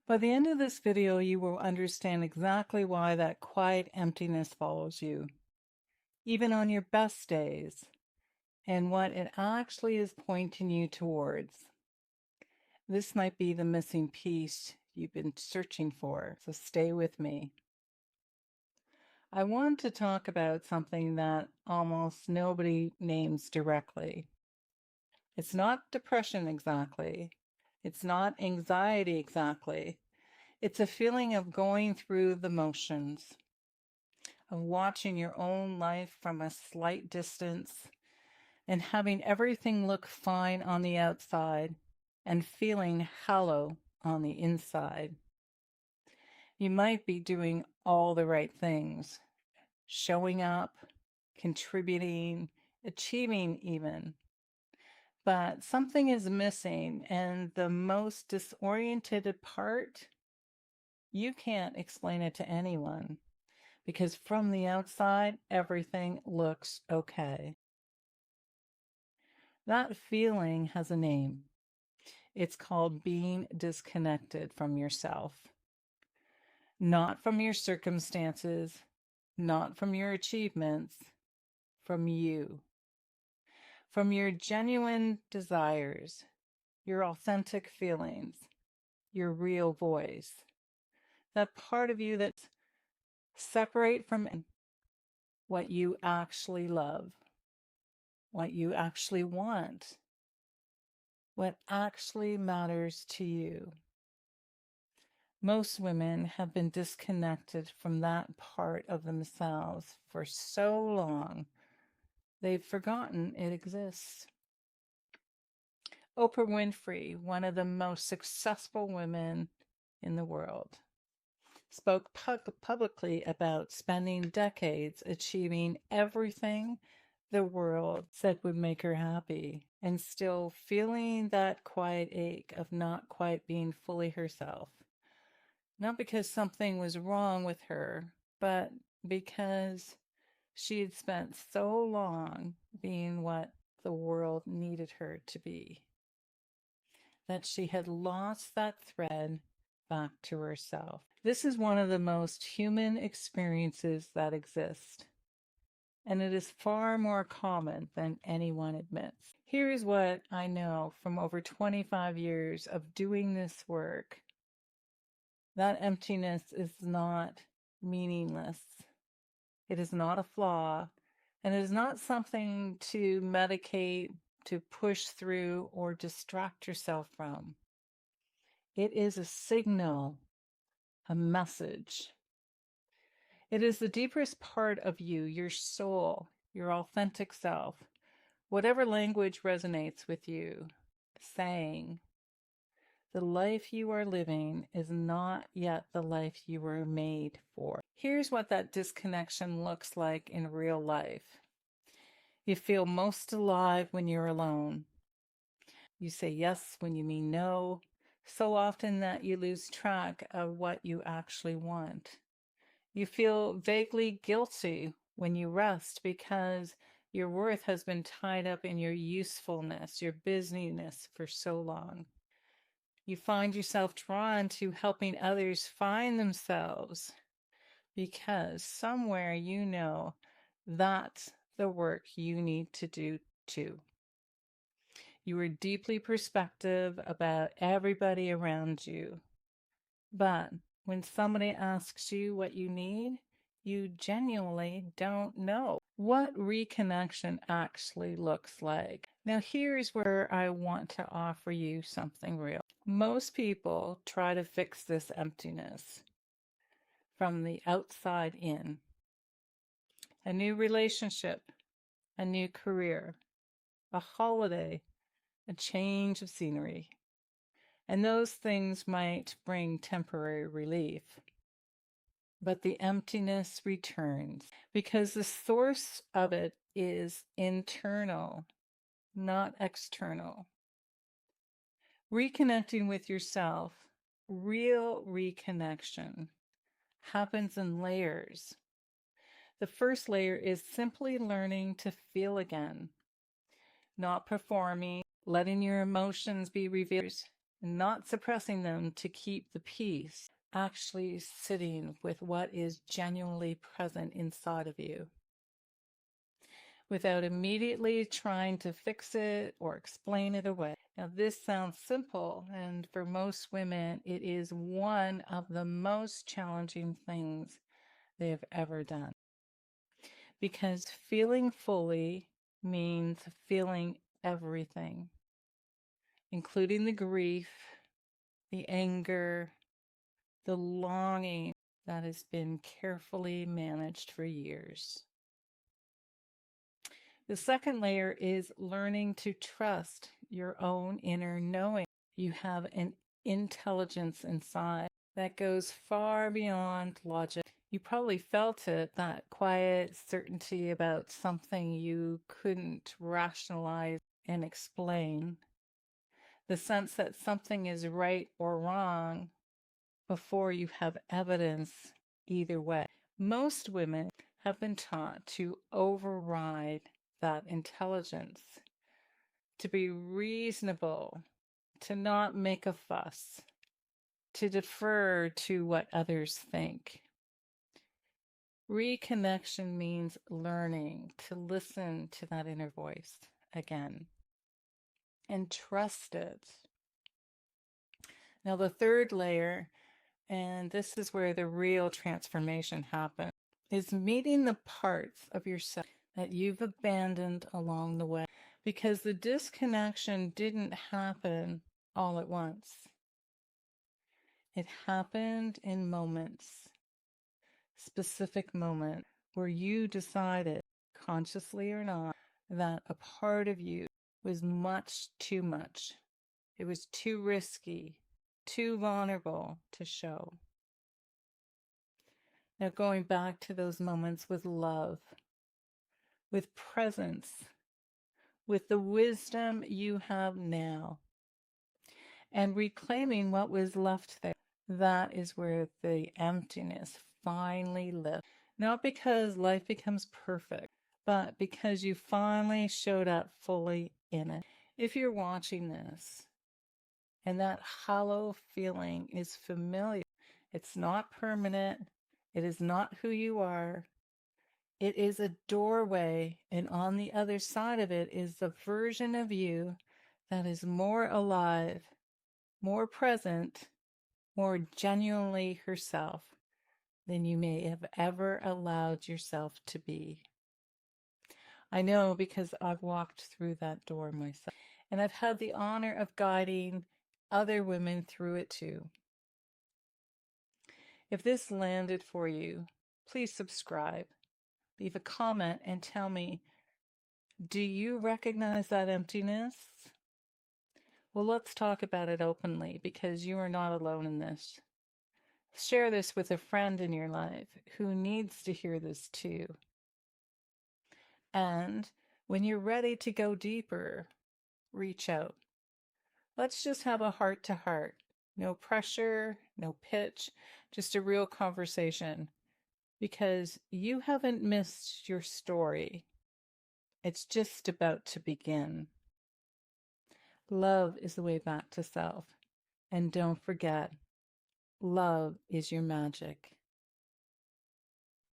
By the end of this video, you will understand exactly why that quiet emptiness follows you, even on your best days, and what it actually is pointing you towards. This might be the missing piece you've been searching for, so stay with me. I want to talk about something that almost nobody names directly. It's not depression exactly. It's not anxiety exactly. It's a feeling of going through the motions, of watching your own life from a slight distance and having everything look fine on the outside and feeling hollow on the inside. You might be doing all the right things, showing up, contributing, achieving even, but something is missing, and the most disoriented part, you can't explain it to anyone because from the outside, everything looks okay. That feeling has a name. It's called being disconnected from yourself. Not from your circumstances, not from your achievements, from you. From your genuine desires, your authentic feelings, your real voice. That part of you that's separate from what you actually love, what you actually want, what actually matters to you. Most women have been disconnected from that part of themselves for so long, they've forgotten it exists. Oprah Winfrey, one of the most successful women in the world, spoke publicly about spending decades achieving everything the world said would make her happy and still feeling that quiet ache of not quite being fully herself. Not because something was wrong with her, but because she had spent so long being what the world needed her to be, that she had lost that thread back to herself. This is one of the most human experiences that exist, and it is far more common than anyone admits. Here's what I know from over 25 years of doing this work. That emptiness is not meaningless. It is not a flaw, and it is not something to medicate, to push through, or distract yourself from. It is a signal, a message. It is the deepest part of you, your soul, your authentic self, whatever language resonates with you, saying, the life you are living is not yet the life you were made for. Here's what that disconnection looks like in real life. You feel most alive when you're alone. You say yes when you mean no, so often that you lose track of what you actually want. You feel vaguely guilty when you rest because your worth has been tied up in your usefulness, your busyness for so long. You find yourself drawn to helping others find themselves because somewhere you know that's the work you need to do too. You are deeply perspective about everybody around you. But when somebody asks you what you need, you genuinely don't know what reconnection actually looks like. Now, here's where I want to offer you something real. Most people try to fix this emptiness from the outside in. A new relationship, a new career, a holiday, a change of scenery. And those things might bring temporary relief. But the emptiness returns because the source of it is internal, not external. Reconnecting with yourself, real reconnection, happens in layers. The first layer is simply learning to feel again, not performing, letting your emotions be revealed, not suppressing them to keep the peace, actually sitting with what is genuinely present inside of you without immediately trying to fix it or explain it away. Now, this sounds simple, and for most women, it is one of the most challenging things they have ever done. Because feeling fully means feeling everything, including the grief, the anger, the longing that has been carefully managed for years. The second layer is learning to trust your own inner knowing. You have an intelligence inside that goes far beyond logic. You probably felt it, that quiet certainty about something you couldn't rationalize and explain. The sense that something is right or wrong before you have evidence either way. Most women have been taught to override that intelligence, to be reasonable, to not make a fuss, to defer to what others think. Reconnection means learning to listen to that inner voice again and trust it. Now, the third layer, and this is where the real transformation happens, is meeting the parts of yourself that you've abandoned along the way, because the disconnection didn't happen all at once. It happened in moments, specific moments, where you decided, consciously or not, that a part of you was much too much. It was too risky, too vulnerable to show. Now, going back to those moments with love, with presence, with the wisdom you have now, and reclaiming what was left there. That is where the emptiness finally lifts. Not because life becomes perfect, but because you finally showed up fully in it. If you're watching this and that hollow feeling is familiar, it's not permanent, it is not who you are. It is a doorway, and on the other side of it is the version of you that is more alive, more present, more genuinely herself than you may have ever allowed yourself to be. I know, because I've walked through that door myself, and I've had the honor of guiding other women through it too. If this landed for you, please subscribe, leave a comment, and tell me, do you recognize that emptiness? Well, let's talk about it openly, because you are not alone in this. Share this with a friend in your life who needs to hear this too. And when you're ready to go deeper, reach out. Let's just have a heart to heart. No pressure, no pitch, just a real conversation. Because you haven't missed your story. It's just about to begin. Love is the way back to self. And don't forget, love is your magic.